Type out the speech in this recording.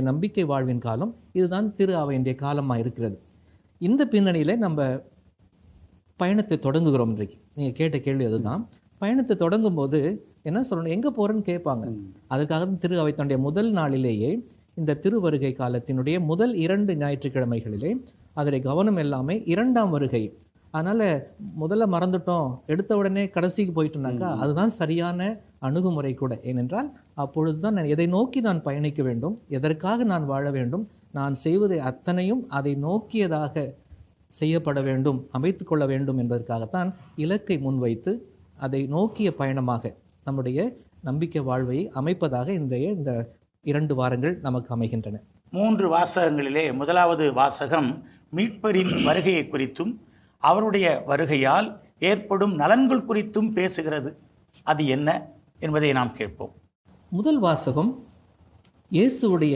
நம்பிக்கை வாழ்வின் காலம், இதுதான் திரு அவையினுடைய காலமாக இருக்கிறது. இந்த பின்னணியில் நம்ம பயணத்தை தொடங்குகிறோம். இன்றைக்கு நீங்கள் கேட்ட கேள்வி அதுதான். பயணத்தை தொடங்கும் போது என்ன சொல்லணும், எங்கே போகிறேன்னு கேட்பாங்க. அதுக்காக தான் திரு அவை தன்னுடைய முதல் நாளிலேயே இந்த திருவருகை காலத்தினுடைய முதல் 2 ஞாயிற்றுக்கிழமைகளிலே அதனுடைய கவனம் எல்லாமே 2ஆம் வருகை. அதனால் முதல்ல மறந்துட்டோம், எடுத்த உடனே கடைசிக்கு போயிட்டோம்னாக்கா அதுதான் சரியான அணுகுமுறை கூட. ஏனென்றால் அப்பொழுது தான் நான் எதை நோக்கி நான் பயணிக்க வேண்டும், எதற்காக நான் வாழ வேண்டும், நான் செய்வதை அத்தனையும் அதை நோக்கியதாக செய்யப்பட வேண்டும், அமைத்து கொள்ள வேண்டும் என்பதற்காகத்தான் இலக்கை முன்வைத்து அதை நோக்கிய பயணமாக நம்முடைய நம்பிக்கை வாழ்வை அமைப்பதாக இந்த 2 வாரங்கள் நமக்கு அமைகின்றன. 3 வாசகங்களிலே முதலாவது வாசகம் மீட்பரின் வருகையை குறித்தும் அவருடைய வருகையால் ஏற்படும் நலன்கள் குறித்தும் பேசுகிறது. அது என்ன என்பதை நாம் கேட்போம். முதல் வாசகம் இயேசுவுடைய